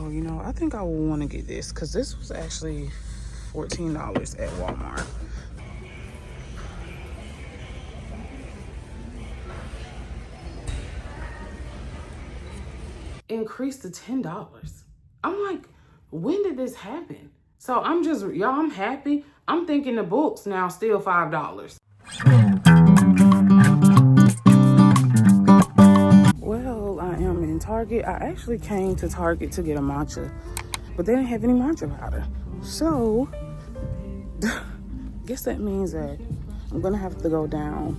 Oh, you know, I think I will want to get this because this was actually $14 at Walmart. Increased to $10. I'm like, when did this happen? So I'm just, y'all, I'm happy. I'm thinking the books now still $5. Well, I am in Target. I actually came to Target to get a matcha, but they didn't have any matcha powder. So, guess that means that I'm gonna have to go down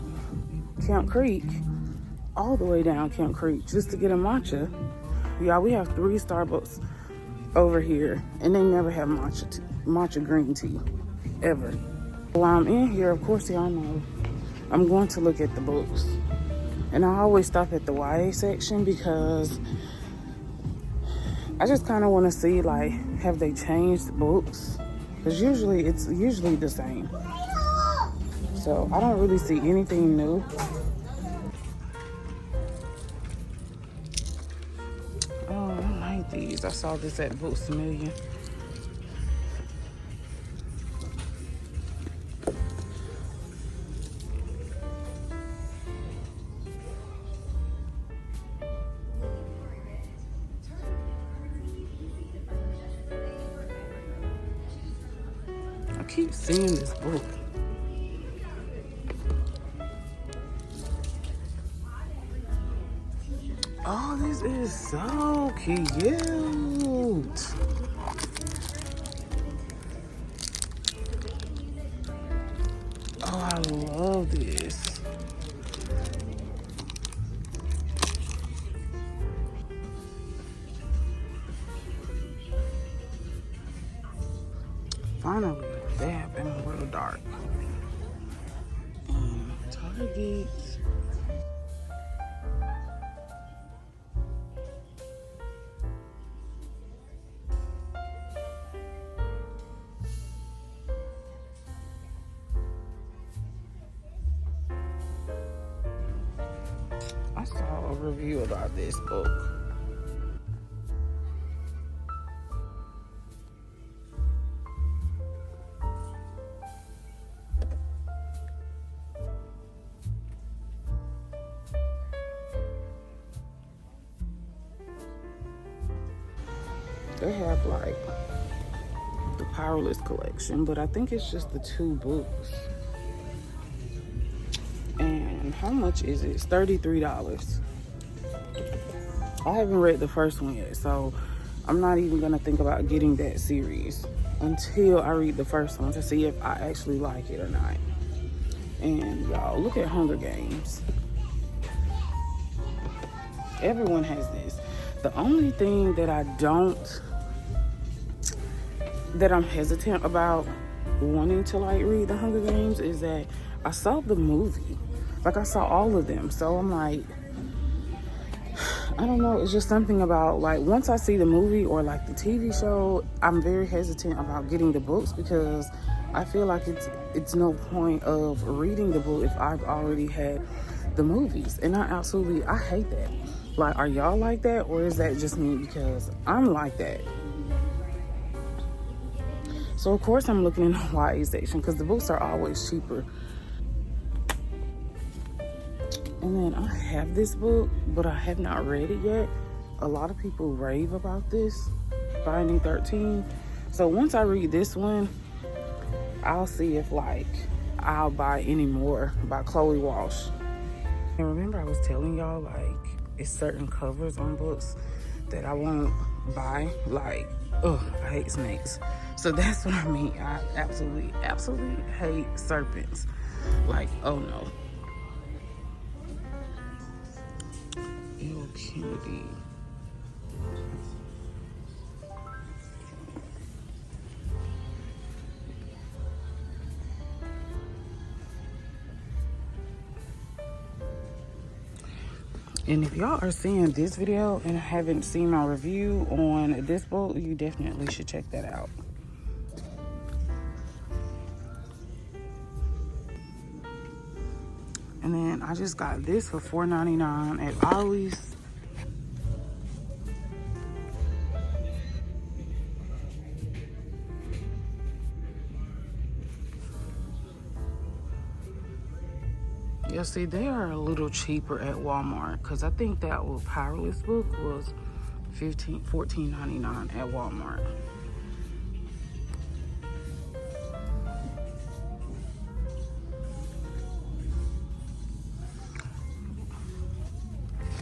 Camp Creek, all the way down Camp Creek, just to get a matcha. Y'all, we have 3 Starbucks over here, and they never have matcha green tea, ever. While I'm in here, of course, y'all know, I'm going to look at the books. And I always stop at the YA section because I just kind of want to see, like, have they changed the books? Because it's usually the same. So I don't really see anything new. Oh, I like these. I saw this at Books A Million. I keep seeing this book. Oh, this is so cute. Oh, I love this. Finally, they have been a little dark. Target. I saw a review about this book. They have like the Powerless collection, but I think it's just the 2 books. And how much is it? It's $33. I haven't read the first one yet, so I'm not even gonna think about getting that series until I read the first one to see if I actually like it or not. And y'all, look at Hunger Games. Everyone has this. The only thing that I'm hesitant about wanting to like read the Hunger Games is that I saw the movie. Like, I saw all of them. So I'm like, I don't know. It's just something about, like, once I see the movie or like the TV show, I'm very hesitant about getting the books because I feel like it's no point of reading the book if I've already had the movies. And I hate that. Like, are y'all like that, or is that just me? Because I'm like that. So of course I'm looking in the YA section because the books are always cheaper. And then I have this book, but I have not read it yet. A lot of people rave about this, Binding 13. So once I read this one, I'll see if like I'll buy any more by Chloe Walsh. And remember I was telling y'all, like, it's certain covers on books that I won't buy. Like, I hate snakes. So that's what I mean. I absolutely hate serpents. Like, oh no. Ew, cutie. And if y'all are seeing this video and haven't seen my review on this book, you definitely should check that out. And then I just got this for $4.99 at Ollie's. Yeah, see, they are a little cheaper at Walmart because I think that Powerless book was $14.99 at Walmart.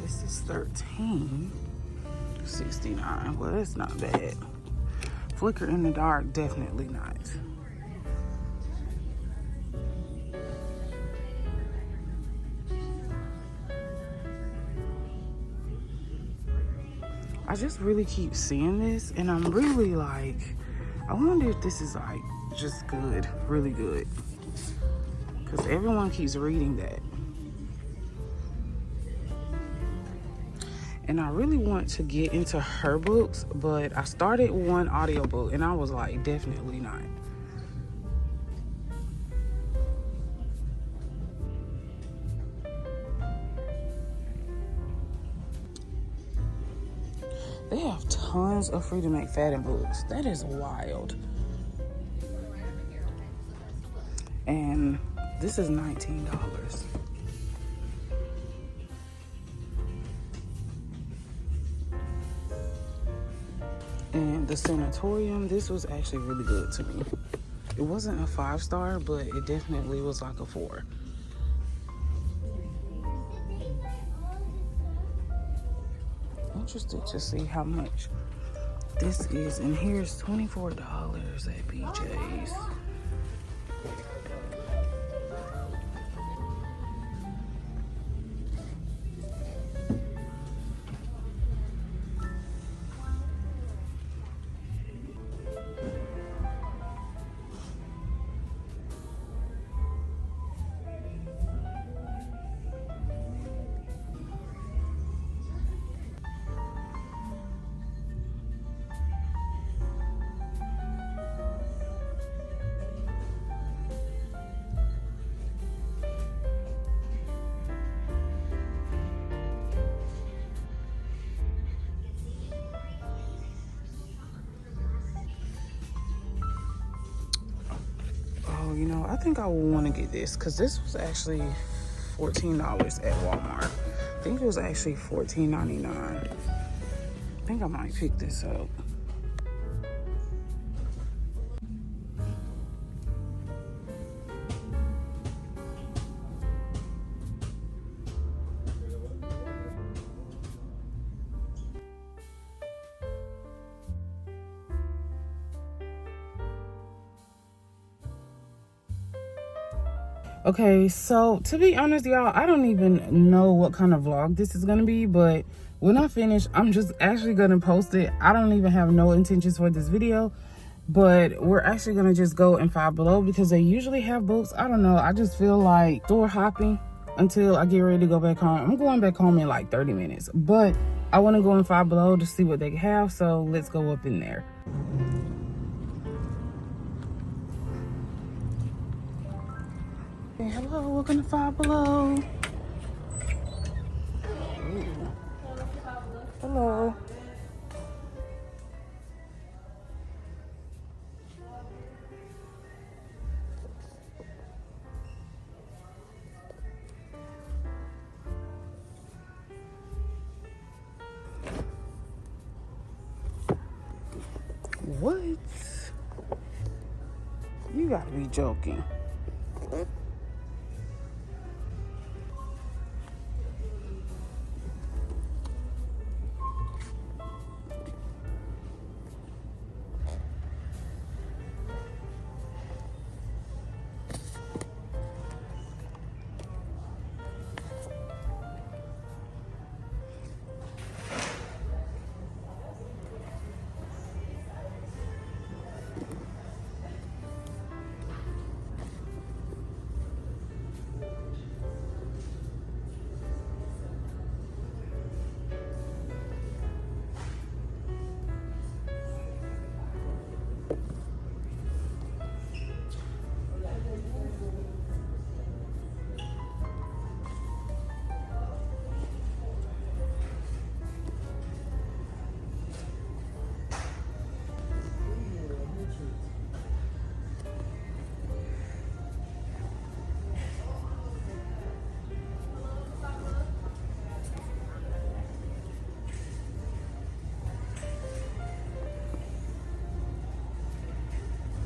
This is $13.69. Well, that's not bad. Flicker in the dark, definitely not. I just really keep seeing this, and I'm really like, I wonder if this is like just good, really good, because everyone keeps reading that. And I really want to get into her books, but I started one audiobook and I was like, definitely not. They have tons of Freedom McFadden books. That is wild. And this is $19. And the Sanatorium, this was actually really good to me. It wasn't a 5-star, but it definitely was like a 4. Interested to see how much this is. And here's $24 at BJ's. You know, I think I will want to get this because this was actually $14 at Walmart. I think it was actually $14.99. I think I might pick this up. Okay, so to be honest, y'all, I don't even know what kind of vlog this is gonna be, but when I finish, I'm just actually gonna post it. I don't even have no intentions for this video, but we're actually gonna just go in Five Below because they usually have books. I don't know, I just feel like store hopping until I get ready to go back home. I'm going back home in like 30 minutes, but I want to go in Five Below to see what they have, so let's go up in there. Hey, hello, welcome to Five Below. Ooh. Hello. What? You gotta be joking.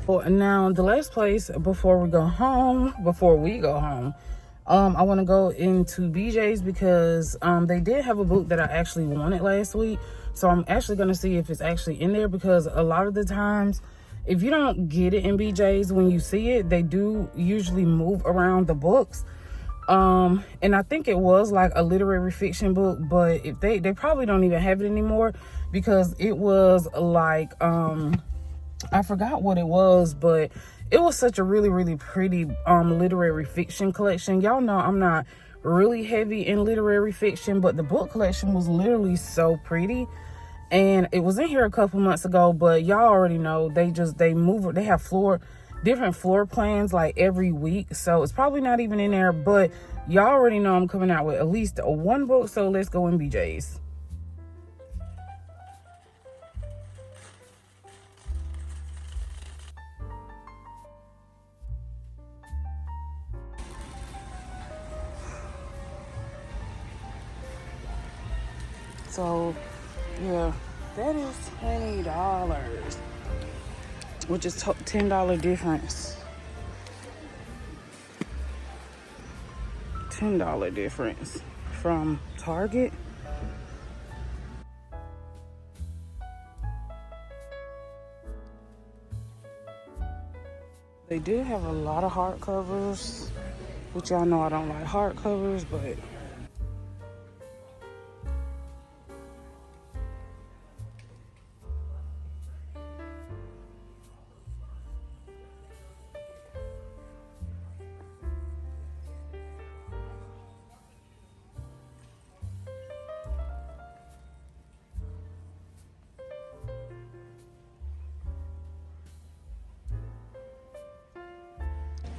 Now the last place before we go home, I want to go into BJ's because they did have a book that I actually wanted last week. So I'm actually going to see if it's actually in there, because a lot of the times, if you don't get it in BJ's when you see it, they do usually move around the books. And I think it was like a literary fiction book, but if they probably don't even have it anymore, because it was like, I forgot what it was, but it was such a really, really pretty literary fiction collection. Y'all know I'm not really heavy in literary fiction, but the book collection was literally so pretty. And it was in here a couple months ago, but y'all already know they have different floor plans like every week, so it's probably not even in there. But y'all already know I'm coming out with at least one book, so let's go in BJ's. So yeah, that is $20, which is $10 difference. $10 difference from Target. They did have a lot of hardcovers, which y'all know I don't like hardcovers, but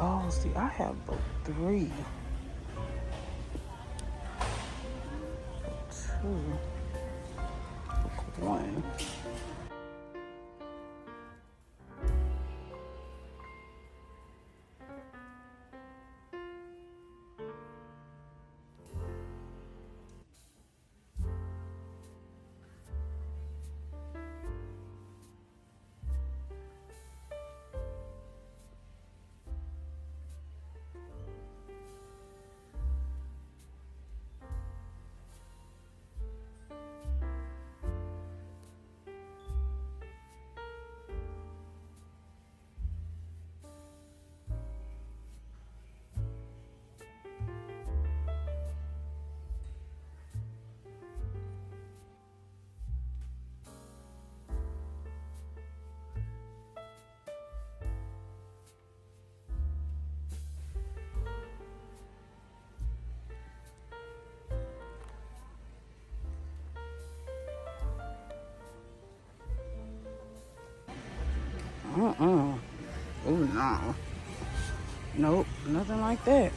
oh, see, I have book 3. 2. Book 1. Oh no. Nope, nothing like that.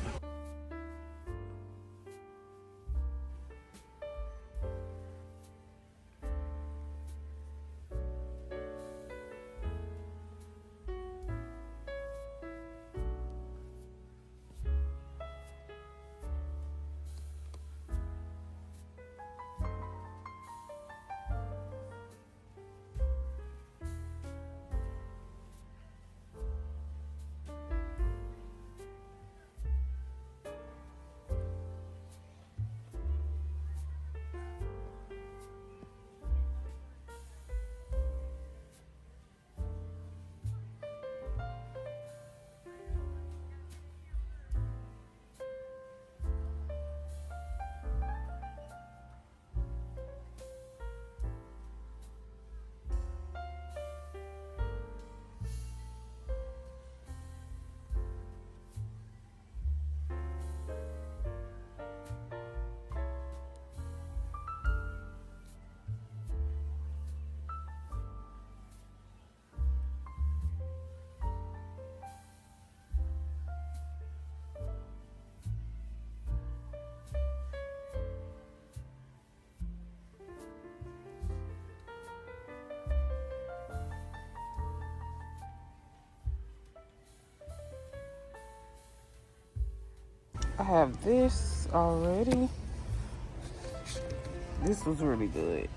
I have this already. This was really good.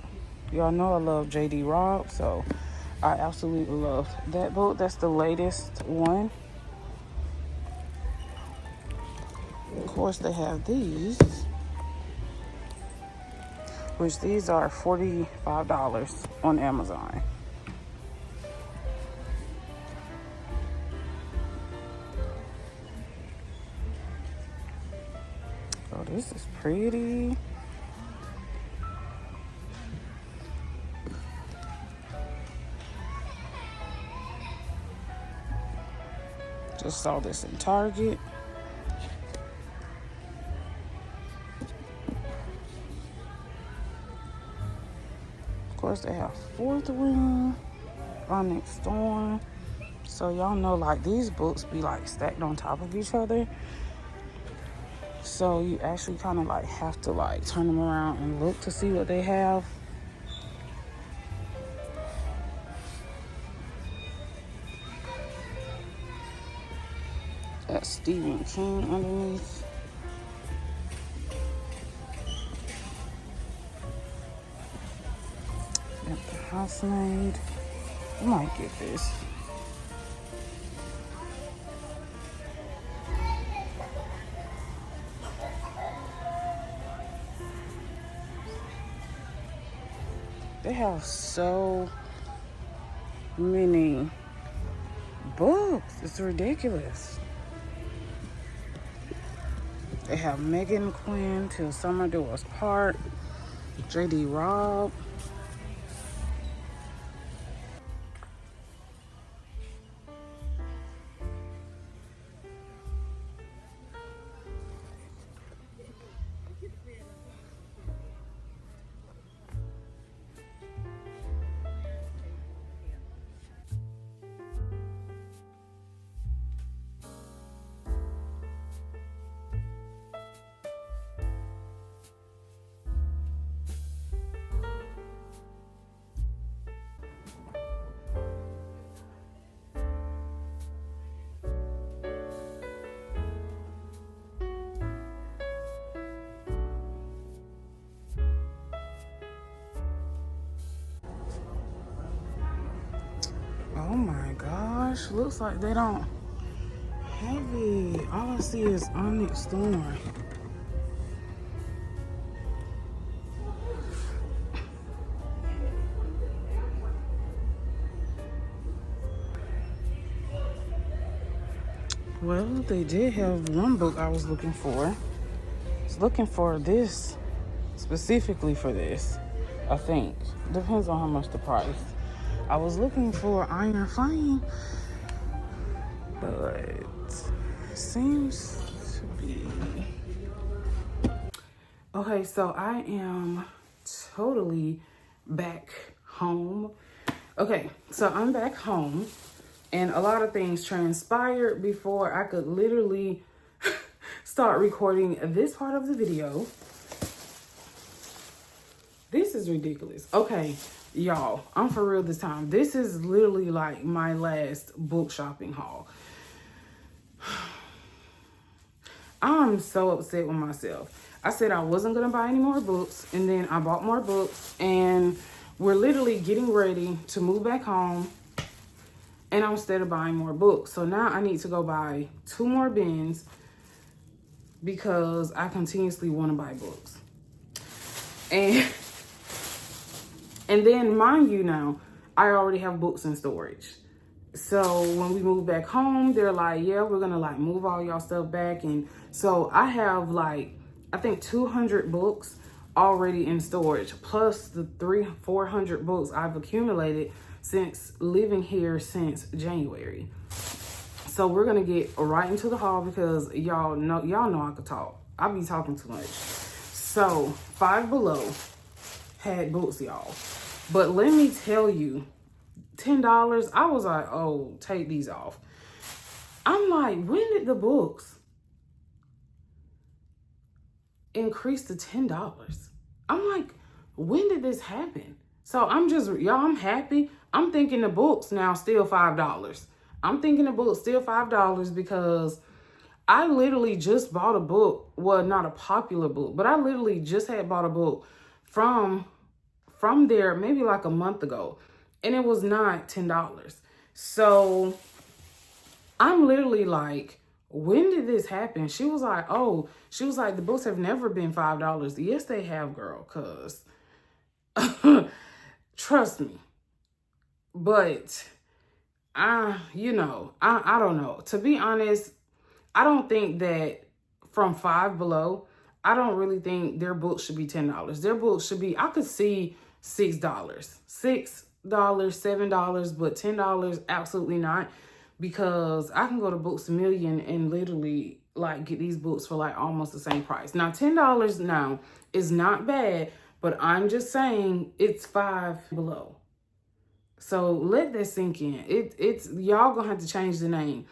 Y'all know I love JD Robb, so I absolutely love that book. That's the latest one. Of course, they have these, which these are $45 on Amazon. Oh, this is pretty. Just saw this in Target. Of course, they have Fourth Wing, Onyx Storm. So y'all know, like, these books be like stacked on top of each other. So you actually kind of like have to like turn them around and look to see what they have. That's Stephen King underneath. Got The Housemaid. I might get this. They have so many books. It's ridiculous. They have Megan Quinn, Till Summer Do Us Part, J.D. Robb. Oh my gosh, looks like they don't have it. All I see is Onyx Storm. Well, they did have one book I was looking for. I was looking for this, specifically for this, I think. Depends on how much the price. I was looking for Iron Flame, but it seems to be... Okay, so I am totally back home. Okay, so I'm back home, and a lot of things transpired before I could literally start recording this part of the video. This is ridiculous. Okay, y'all, I'm for real this time. This is literally like my last book shopping haul. I'm so upset with myself. I said I wasn't going to buy any more books, and then I bought more books, and we're literally getting ready to move back home, and instead of buying more books. So now I need to go buy 2 more bins because I continuously want to buy books. And then, mind you now, I already have books in storage. So when we move back home, they're like, yeah, we're going to like move all y'all stuff back. And so I have like, I think 200 books already in storage, plus the 300-400 books I've accumulated since living here since January. So we're going to get right into the haul because y'all know I could talk. I be talking too much. So Five Below had books, y'all. But let me tell you, $10, I was like, oh, take these off. I'm like, when did the books increase to $10? I'm like, when did this happen? So I'm just, y'all, I'm happy. I'm thinking the books now still $5. I'm thinking the books still $5 because I literally just bought a book. Well, not a popular book, but I literally just had bought a book from there maybe like a month ago. and it was not $10. So I'm literally like, when did this happen? She was like, oh, she was like, the books have never been $5. Yes, they have, girl, because trust me. But I don't know. To be honest, I don't think that from 5 below, I don't really think their books should be $10. Their books should be, I could see $6, $7, but $10, absolutely not. Because I can go to Books A Million and literally like get these books for like almost the same price. Now, $10 now is not bad, but I'm just saying it's 5 below. So let that sink in. It's y'all gonna have to change the name,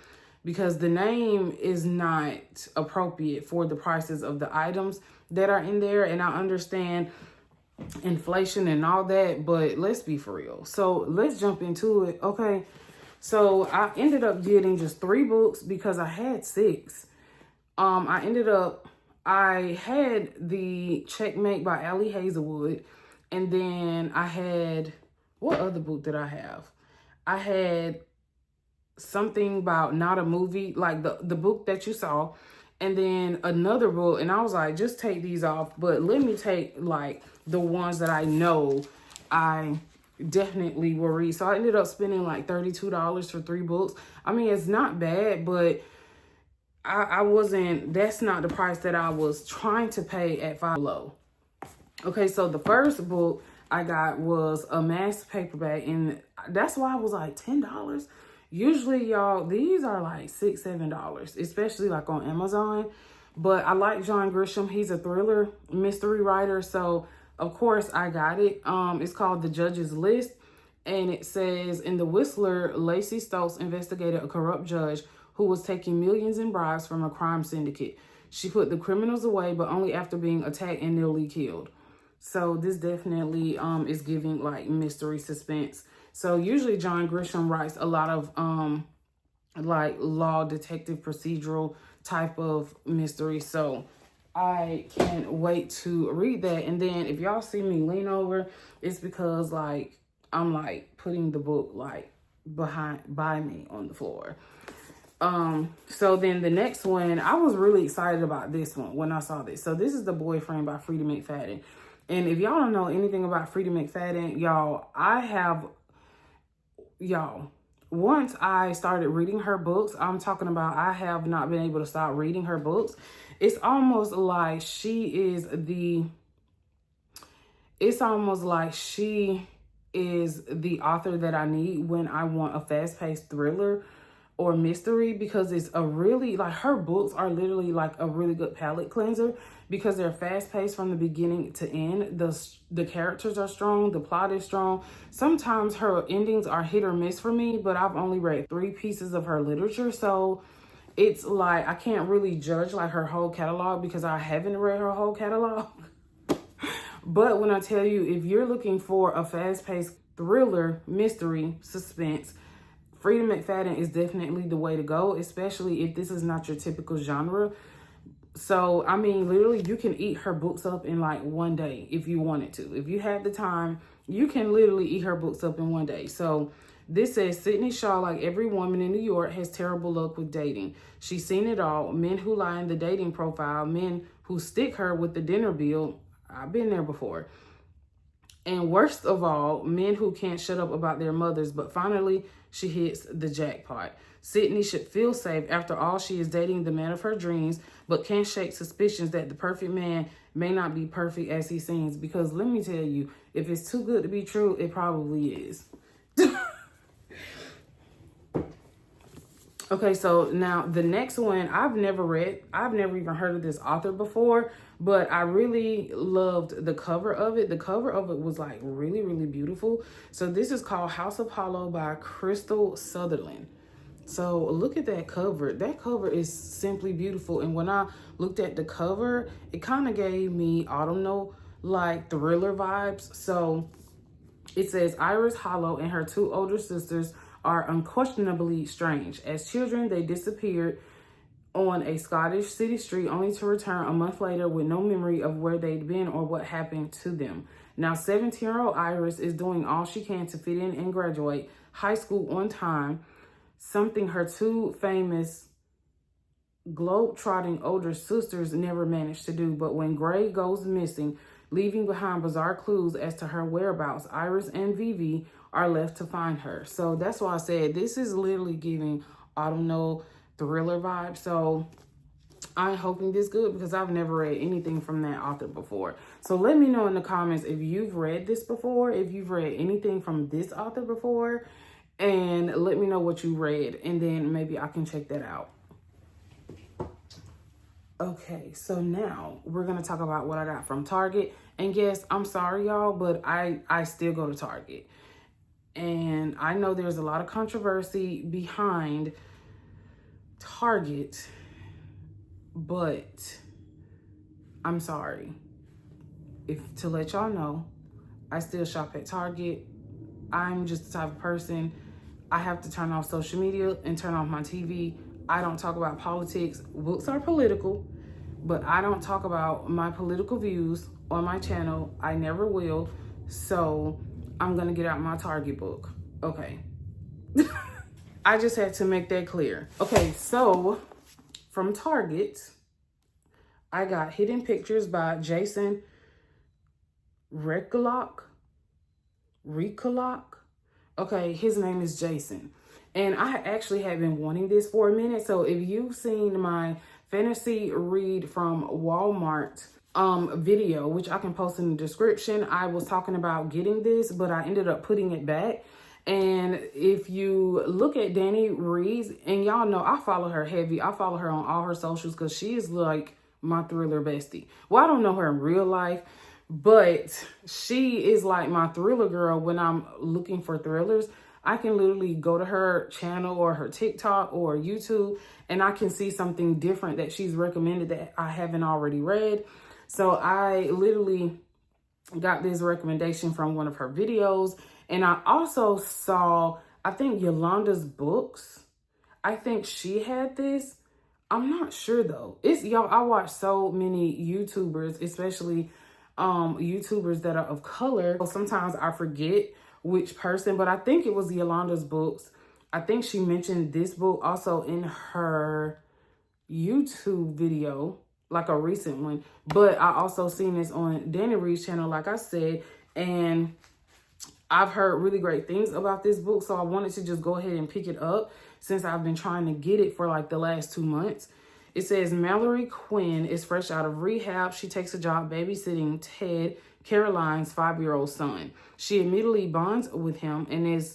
because the name is not appropriate for the prices of the items that are in there. And I understand inflation and all that, but let's be for real. So let's jump into it. Okay. So I ended up getting just 3 books because I had 6. I had the Checkmate by Allie Hazelwood. And then I had, what other book did I have? I had something about Not a Movie, like the book that you saw. And then another book. And I was like, just take these off. But let me take like the ones that I know I definitely will read. So I ended up spending like $32 for 3 books. I mean, it's not bad, but that's not the price that I was trying to pay at 5 below. Okay, so the first book I got was a Maxx paperback, and that's why I was like $10. Usually, y'all, these are like $6, $7, especially like on Amazon. But I like John Grisham. He's a thriller mystery writer, so of course I got it. It's called The Judge's List, and it says, in The Whistler, Lacey Stokes investigated a corrupt judge who was taking millions in bribes from a crime syndicate. She put the criminals away, but only after being attacked and nearly killed. So this definitely is giving like mystery suspense. So usually John Grisham writes a lot of like law detective procedural type of mystery. So I can't wait to read that. And then if y'all see me lean over, it's because like I'm like putting the book like by me on the floor. So then the next one, I was really excited about this one when I saw this. So this is The Boyfriend by Freida McFadden. And if y'all don't know anything about Freida McFadden, once I started reading her books, I'm talking about I have not been able to stop reading her books. It's almost like she is the author that I need when I want a fast-paced thriller or mystery, because it's a really, like, her books are literally like a really good palate cleanser because they're fast-paced from the beginning to end. The characters are strong, the plot is strong. Sometimes her endings are hit or miss for me, but I've only read 3 pieces of her literature, so it's like I can't really judge like her whole catalog because I haven't read her whole catalog. But when I tell you, if you're looking for a fast-paced thriller, mystery, suspense, Freida McFadden is definitely the way to go, especially if this is not your typical genre. So, I mean, literally, you can eat her books up in like one day if you wanted to. If you have the time, you can literally eat her books up in one day. So, this says, Sydney Shaw, like every woman in New York, has terrible luck with dating. She's seen it all. Men who lie in the dating profile, men who stick her with the dinner bill. I've been there before. And worst of all, men who can't shut up about their mothers, but finally she hits the jackpot. Sydney should feel safe. After all, she is dating the man of her dreams, but can't shake suspicions that the perfect man may not be perfect as he seems. Because let me tell you, if it's too good to be true, it probably is. Okay, so now the next one I've never read. I've never even heard of this author before, but I really loved the cover of it. The cover of it was like really, really beautiful. So this is called House of Hollow by Crystal Sutherland. So look at that cover. That cover is simply beautiful. And when I looked at the cover, it kind of gave me autumnal like thriller vibes. So it says Iris Hollow and her 2 older sisters are unquestionably strange. As children, they disappeared on a Scottish city street only to return a month later with no memory of where they'd been or what happened to them. Now, 17-year-old Iris is doing all she can to fit in and graduate high school on time, something her two famous globe-trotting older sisters never managed to do. But when Gray goes missing, leaving behind bizarre clues as to her whereabouts, Iris and Vivi are left to find her. So that's why I said this is literally giving autumnal thriller vibes. So I'm hoping this good because I've never read anything from that author before. So let me know in the comments if you've read this before, if you've read anything from this author before, and let me know what you read, and then maybe I can check that out. Okay, so now we're going to talk about what I got from Target. And yes, I'm sorry, y'all, but I still go to Target. And I know there's a lot of controversy behind Target, but I'm sorry. To let y'all know, I still shop at Target. I'm just the type of person, I have to turn off social media and turn off my TV. I don't talk about politics. Books are political, but I don't talk about my political views on my channel. I never will. So I'm gonna get out my Target book. Okay. I just had to make that clear. Okay, so from Target, I got Hidden Pictures by Jason Recollock. Okay, his name is Jason. And I actually have been wanting this for a minute. So if you've seen my fantasy read from Walmart video, which I can post in the description, I was talking about getting this, but I ended up putting it back. And if you look at Danny Reads, and y'all know I follow her heavy. I follow her on all her socials because she is like my thriller bestie. Well, I don't know her in real life, but she is like my thriller girl. When I'm looking for thrillers, I can literally go to her channel or her TikTok or YouTube, and I can see something different that she's recommended that I haven't already read. So I literally got this recommendation from one of her videos. And I also saw, I think Yolanda's Books, I think she had this. I'm not sure though. Y'all, I watch so many YouTubers, especially YouTubers that are of color. So sometimes I forget which person, but I think it was Yolanda's Books. I think she mentioned this book also in her YouTube video, like a recent one. But I also seen this on Danny Reed's channel, like I said, and I've heard really great things about this book. So I wanted to just go ahead and pick it up since I've been trying to get it for like the last 2 months. It says Mallory Quinn is fresh out of rehab. She takes a job babysitting Ted, Caroline's 5-year-old son. She immediately bonds with him and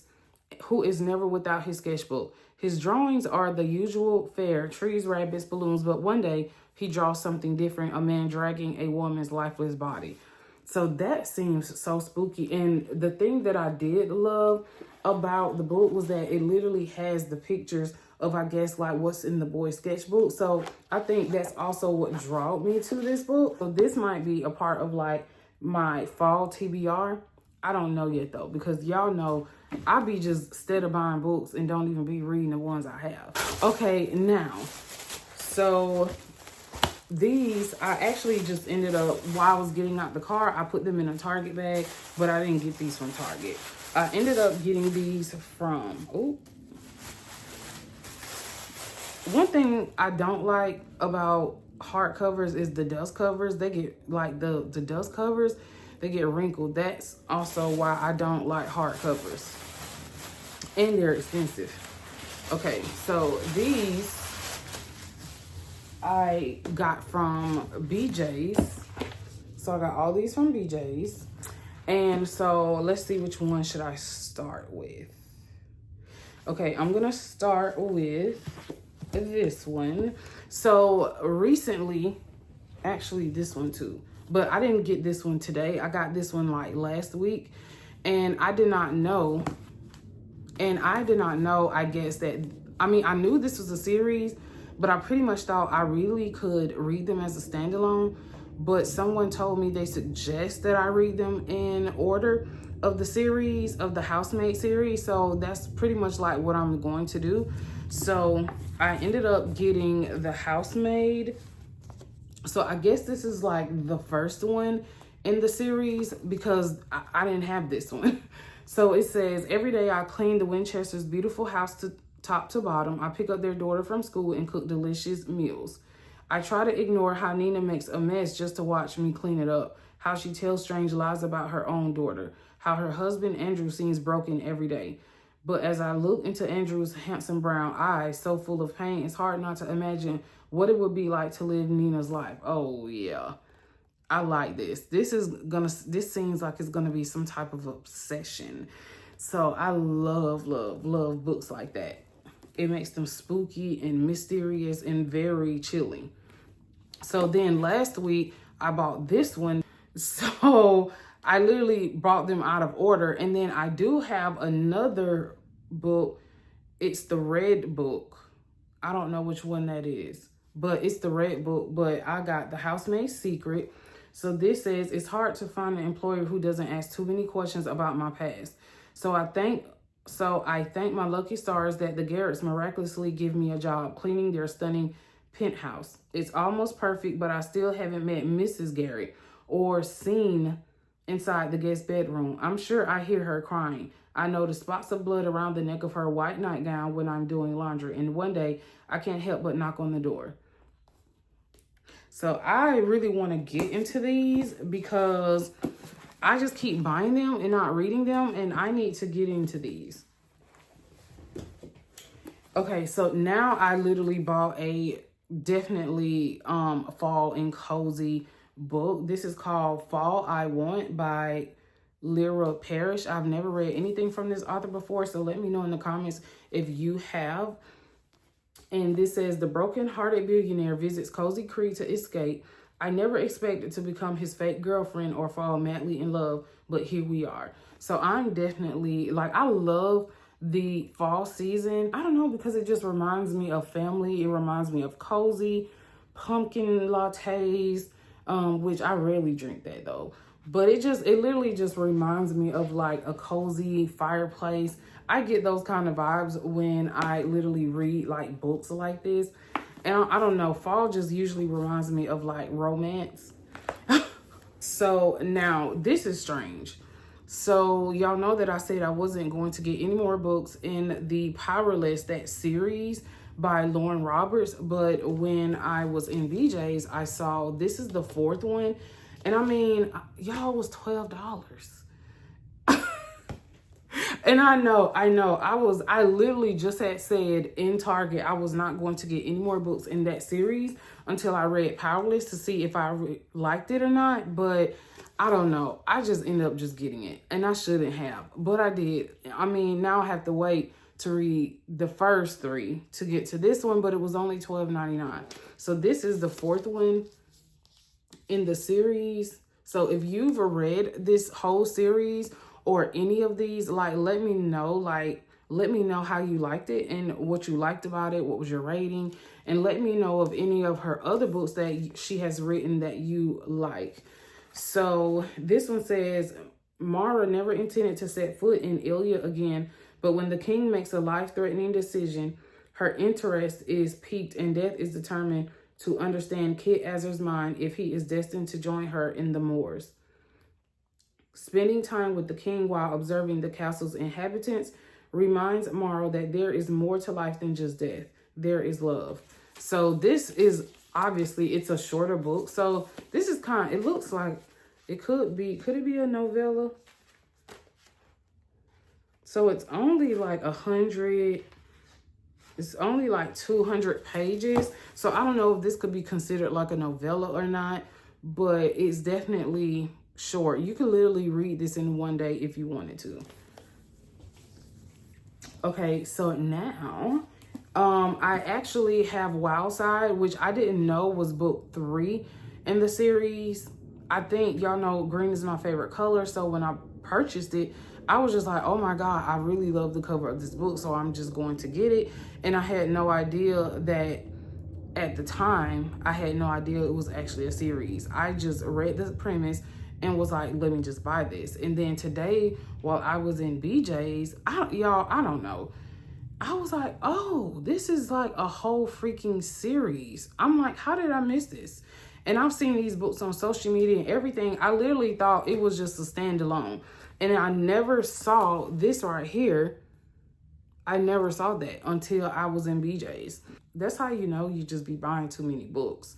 who is never without his sketchbook. His drawings are the usual fare, trees, rabbits, balloons, but one day he draws something different, a man dragging a woman's lifeless body. So that seems so spooky. And the thing that I did love about the book was that it literally has the pictures of, I guess, like what's in the boy's sketchbook. So I think that's also what drew me to this book. So this might be a part of like my fall TBR. I don't know yet though, because y'all know I be just steady buying books and don't even be reading the ones I have. Okay, now, so these, I actually just ended up, while I was getting out the car, I put them in a Target bag, but I didn't get these from Target. I ended up getting these from, one thing I don't like about hardcovers is the dust covers. They get, like the dust covers, they get wrinkled. That's also why I don't like hardcovers. And they're expensive. Okay, so these I got from BJ's. So I got all these from BJ's. And so let's see, which one should I start with? Okay, I'm gonna start with this one. So recently, actually this one too, but I didn't get this one today. I got this one like last week, and I did not know, I guess that, I mean, I knew this was a series, but I pretty much thought I really could read them as a standalone. But someone told me they suggest that I read them in order. of the series, of the Housemaid series. So that's pretty much like what I'm going to do. So I ended up getting the Housemaid. So I guess this is like the first one in the series because I didn't have this one. So it says, every day I clean the Winchester's beautiful house to top to bottom. I pick up their daughter from school and cook delicious meals. I try to ignore how Nina makes a mess just to watch me clean it up, how she tells strange lies about her own daughter, how her husband Andrew seems broken every day. But as I look into Andrew's handsome brown eyes, so full of pain, it's hard not to imagine what it would be like to live Nina's life. Oh yeah, I like this. This seems like it's gonna be some type of obsession. So I love books like that. It makes them spooky and mysterious and very chilling. So then last week I bought this one. So I literally brought them out of order. And then I do have another book. It's the red book. I don't know which one that is, but it's the red book. But I got The Housemaid's Secret. So this says, it's hard to find an employer who doesn't ask too many questions about my past. So I thank my lucky stars that the Garretts miraculously give me a job cleaning their stunning penthouse. It's almost perfect, but I still haven't met Mrs. Garrett or seen inside the guest bedroom. I'm sure I hear her crying. I know the spots of blood around the neck of her white nightgown when I'm doing laundry. And one day I can't help but knock on the door. So I really want to get into these because I just keep buying them and not reading them, and I need to get into these. Okay, so now I literally bought a definitely fall and cozy book. This is called Fall I Want by Lyra Parrish. I've never read anything from this author before, so let me know in the comments if you have. And this says, the broken-hearted billionaire visits Cozy Creek to escape. I never expected to become his fake girlfriend or fall madly in love, but here we are. So I'm definitely, like, I love the fall season. I don't know, because it just reminds me of family. It reminds me of cozy pumpkin lattes, which I rarely drink that though. But it literally just reminds me of like a cozy fireplace. I get those kind of vibes when I literally read like books like this. And I don't know, fall just usually reminds me of like romance. So now this is strange. So y'all know that I said I wasn't going to get any more books in the Powerless, that series by Lauren Roberts. But when I was in BJ's, I saw this is the fourth one. And I mean, y'all, was $12. And I know, I literally just had said in Target, I was not going to get any more books in that series until I read Powerless to see if I liked it or not. But I don't know. I just ended up just getting it, and I shouldn't have, but I did. I mean, now I have to wait to read the first three to get to this one, but it was only $12.99. So this is the fourth one in the series. So if you've read this whole series or any of these, like, let me know how you liked it and what you liked about it. What was your rating? And let me know of any of her other books that she has written that you like. So this one says, Mara never intended to set foot in Ilya again, but when the king makes a life-threatening decision, her interest is piqued and Death is determined to understand Kit Azar's mind if he is destined to join her in the moors. Spending time with the king while observing the castle's inhabitants reminds Mara that there is more to life than just death. There is love. So this is obviously, it's a shorter book. So this is it looks like it could it be a novella? So it's only like 100, it's only like 200 pages. So I don't know if this could be considered like a novella or not, but it's definitely short. You could literally read this in one day if you wanted to. Okay, so now I actually have Wild Side, which I didn't know was book 3 in the series. I think y'all know green is my favorite color. So when I purchased it, I was just like, oh my God, I really love the cover of this book. So I'm just going to get it. And I had no idea that at the time, I had no idea it was actually a series. I just read the premise and was like, let me just buy this. And then today, while I was in BJ's, y'all, I don't know, I was like, oh, this is like a whole freaking series. I'm like, how did I miss this? And I've seen these books on social media and everything. I literally thought it was just a standalone. And I never saw this right here. I never saw that until I was in BJ's. That's how you know you just be buying too many books.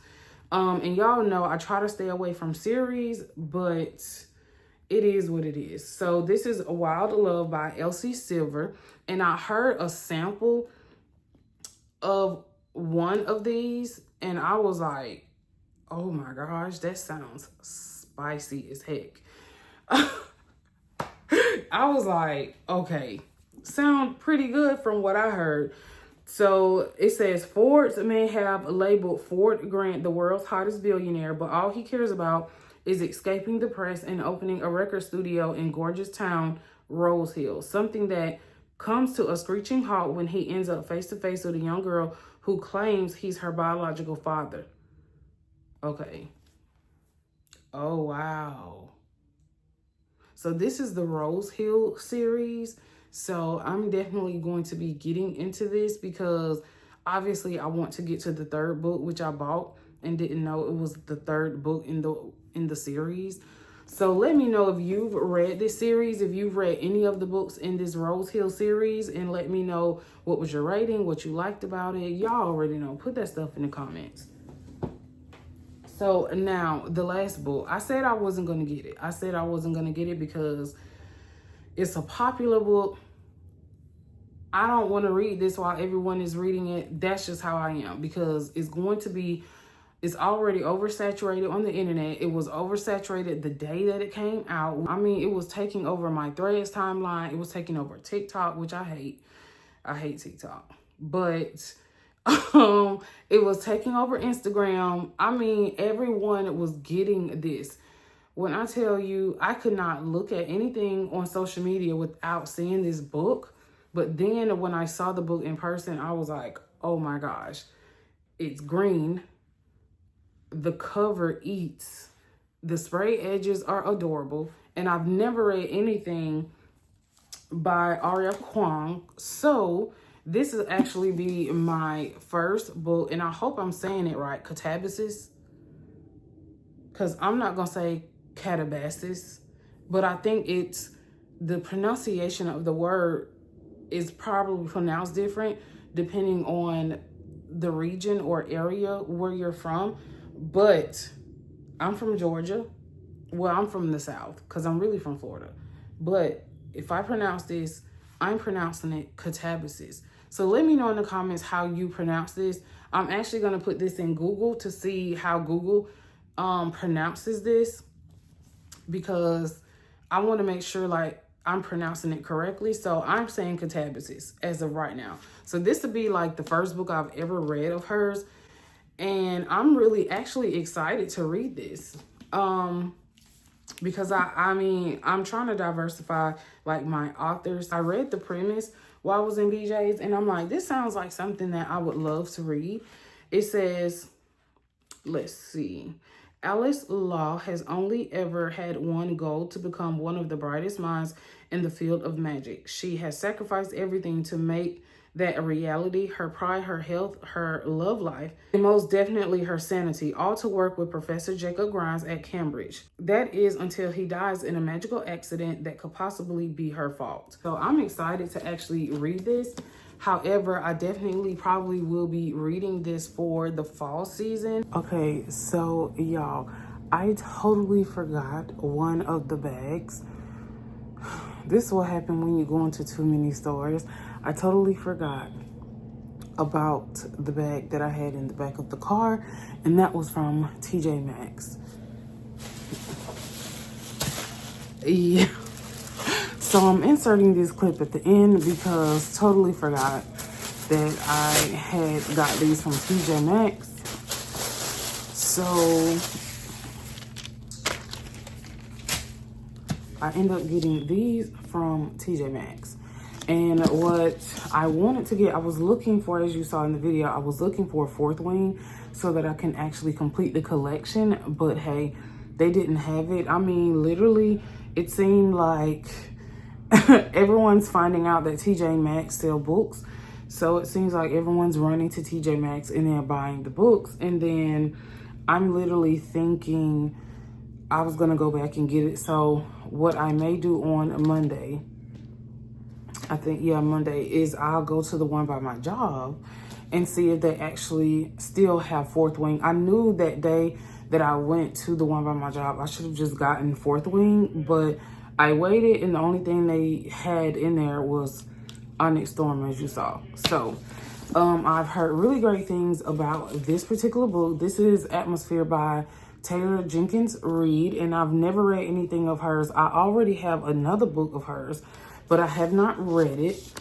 And y'all know I try to stay away from series, but it is what it is. So this is A Wild Love by Elsie Silver. And I heard a sample of one of these and I was like, oh my gosh, that sounds spicy as heck. I was like, okay, sound pretty good from what I heard. So it says, Forbes may have labeled Ford Grant the world's hottest billionaire, but all he cares about is escaping the press and opening a record studio in gorgeous town Rose Hill. Something that comes to a screeching halt when he ends up face to face with a young girl who claims he's her biological father. Okay. Oh, wow. So this is the Rose Hill series. So I'm definitely going to be getting into this because obviously I want to get to the third book, which I bought and didn't know it was the third book in the series. So let me know if you've read this series, if you've read any of the books in this Rose Hill series, and let me know what was your rating, what you liked about it. Y'all already know. Put that stuff in the comments. So now the last book, I said I wasn't going to get it. I said I wasn't going to get it because it's a popular book. I don't want to read this while everyone is reading it. That's just how I am, because it's already oversaturated on the internet. It was oversaturated the day that it came out. I mean, it was taking over my Threads timeline. It was taking over TikTok, which I hate. I hate TikTok. But it was taking over Instagram. I mean, everyone was getting this. When I tell you, I could not look at anything on social media without seeing this book. But then when I saw the book in person, I was like, oh my gosh, it's green. The cover eats. The spray edges are adorable. And I've never read anything by R.F. Kuang. So this will actually be my first book. And I hope I'm saying it right. Catabasis. Because I'm not going to say catabasis. But I think it's the pronunciation of the word is probably pronounced different depending on the region or area where you're from. But I'm from Georgia. Well, I'm from the South because I'm really from Florida. But if I pronounce this, I'm pronouncing it catabasis. So let me know in the comments how you pronounce this. I'm actually going to put this in Google to see how Google pronounces this, because I want to make sure like I'm pronouncing it correctly. So I'm saying catabasis as of right now. So this would be like the first book I've ever read of hers. And I'm really actually excited to read this. Because I mean, I'm trying to diversify like my authors. I read the premise while I was in BJ's and I'm like, this sounds like something that I would love to read. It says, let's see. Alice Law has only ever had one goal: to become one of the brightest minds in the field of magic. She has sacrificed everything to make that a reality: her pride, her health, her love life, and most definitely her sanity, all to work with Professor Jacob Grimes at Cambridge. That is until he dies in a magical accident that could possibly be her fault. So I'm excited to actually read this. However, I definitely probably will be reading this for the fall season. Okay, so y'all, I totally forgot one of the bags. This is what happened when you go into too many stores. I totally forgot about the bag that I had in the back of the car, and that was from TJ Maxx. Yeah. So I'm inserting this clip at the end because totally forgot that I had got these from TJ Maxx. So I ended up getting these from TJ Maxx. And what I wanted to get, I was looking for, as you saw in the video, I was looking for a fourth wing so that I can actually complete the collection. But hey, they didn't have it. I mean, literally, it seemed like everyone's finding out that TJ Maxx sell books. So it seems like everyone's running to TJ Maxx and they're buying the books. And then I'm literally thinking I was going to go back and get it. So what I may do on Monday, I think, yeah, Monday, is I'll go to the one by my job and see if they actually still have Fourth Wing. I knew that day that I went to the one by my job, I should have just gotten Fourth Wing, but I waited and the only thing they had in there was Onyx Storm, as you saw. So I've heard really great things about this particular book. This is Atmosphere by Taylor Jenkins Reid, and I've never read anything of hers. I already have another book of hers, but I have not read it.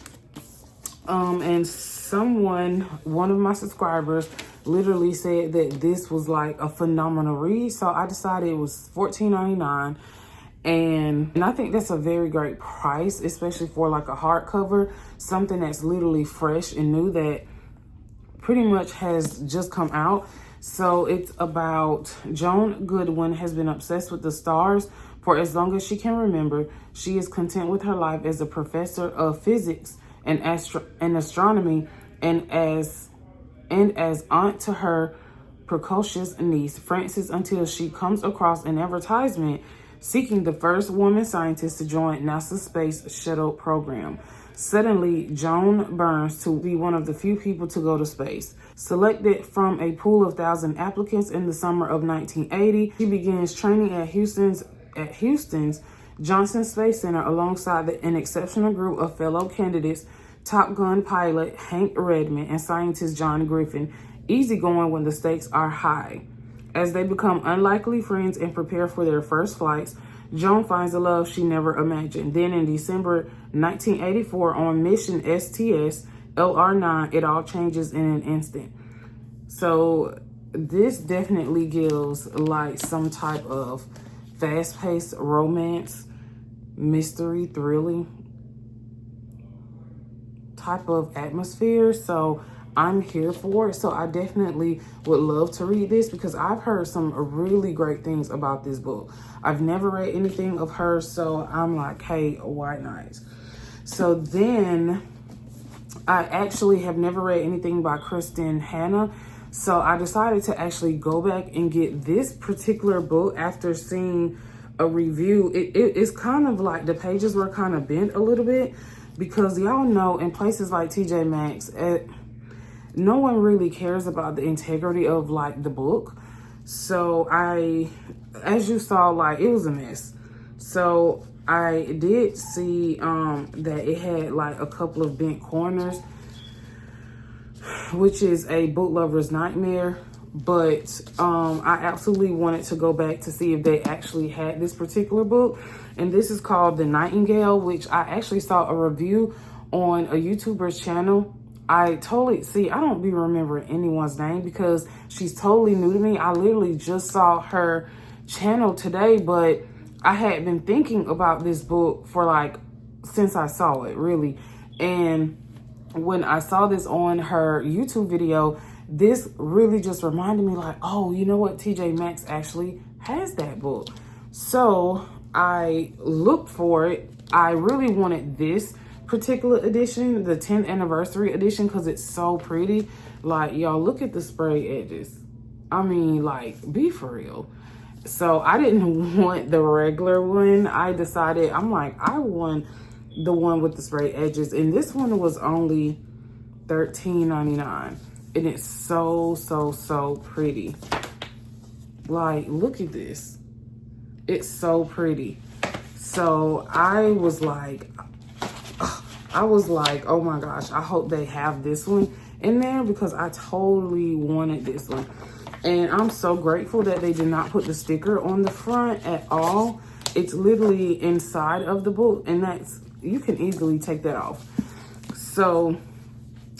And one of my subscribers literally said that this was like a phenomenal read. So I decided it was $14.99. And I think that's a very great price, especially for like a hardcover, something that's literally fresh and new that pretty much has just come out. So it's about Joan Goodwin has been obsessed with the stars for as long as she can remember. She is content with her life as a professor of physics and astronomy, and as aunt to her precocious niece Frances, until she comes across an advertisement seeking the first woman scientist to join NASA's space shuttle program. Suddenly, Joan burns to be one of the few people to go to space. Selected from a pool of 1,000 applicants in the summer of 1980, she begins training at Houston's Johnson Space Center alongside an exceptional group of fellow candidates, Top Gun pilot Hank Redmond and scientist John Griffin, easygoing when the stakes are high. As they become unlikely friends and prepare for their first flights, Joan finds a love she never imagined. Then in December 1984, on mission STS LR9, it all changes in an instant. So this definitely gives like some type of fast-paced romance, mystery, thrilling type of atmosphere. So I'm here for it. So I definitely would love to read this because I've heard some really great things about this book. I've never read anything of hers, so I'm like, hey, why not? So then I actually have never read anything by Kristen Hanna. So I decided to actually go back and get this particular book after seeing a review. It's kind of like the pages were kind of bent a little bit because y'all know in places like TJ Maxx, no one really cares about the integrity of like the book. So as you saw, like it was a mess. So I did see that it had like a couple of bent corners, which is a book lover's nightmare. But I absolutely wanted to go back to see if they actually had this particular book. And this is called The Nightingale, which I actually saw a review on a YouTuber's channel. I don't be remembering anyone's name because she's totally new to me. I literally just saw her channel today, but I had been thinking about this book for like, since I saw it, really. And when I saw this on her YouTube video, this really just reminded me like, oh, you know what? TJ Maxx actually has that book. So I looked for it. I really wanted this particular edition, the 10th anniversary edition, because it's so pretty. Like, y'all, look at the spray edges. I mean, like, be for real. So I didn't want the regular one. I decided, I'm like, I want the one with the spray edges. And this one was only $13.99. And it's so, so, so pretty. Like, look at this. It's so pretty. So I was like, oh my gosh, I hope they have this one in there because I totally wanted this one. And I'm so grateful that they did not put the sticker on the front at all. It's literally inside of the book, and you can easily take that off. So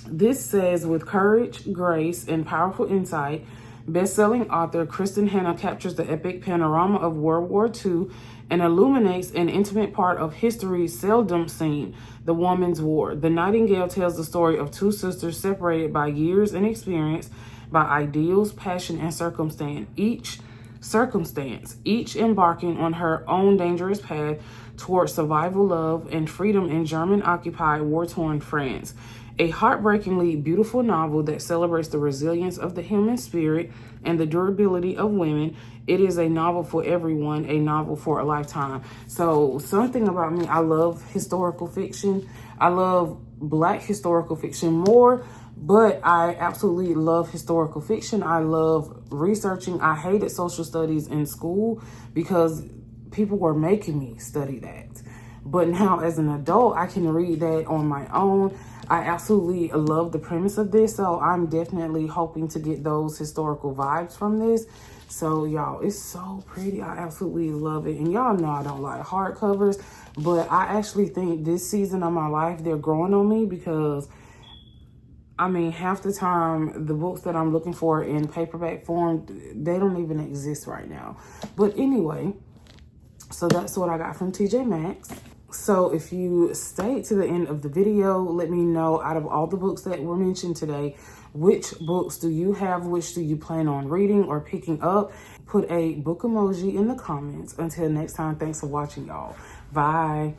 this says, with courage, grace, and powerful insight, best-selling author Kristen Hanna captures the epic panorama of World War II and illuminates an intimate part of history seldom seen, the Women's War. The Nightingale tells the story of two sisters separated by years and experience, by ideals, passion, and circumstance, each circumstance, each embarking on her own dangerous path towards survival, love, and freedom in German-occupied, war-torn France. A heartbreakingly beautiful novel that celebrates the resilience of the human spirit and the durability of women. It is a novel for everyone, a novel for a lifetime. So something about me, I love historical fiction. I love Black historical fiction more, but I absolutely love historical fiction. I love researching. I hated social studies in school because people were making me study that. But now as an adult, I can read that on my own. I absolutely love the premise of this, so I'm definitely hoping to get those historical vibes from this. So y'all, it's so pretty. I absolutely love it. And y'all know I don't like hardcovers, but I actually think this season of my life, they're growing on me because, I mean, half the time, the books that I'm looking for in paperback form, they don't even exist right now. But anyway, so that's what I got from TJ Maxx. So if you stayed to the end of the video, let me know, out of all the books that were mentioned today, which books do you have? Which do you plan on reading or picking up? Put a book emoji in the comments. Until next time, thanks for watching, y'all. Bye.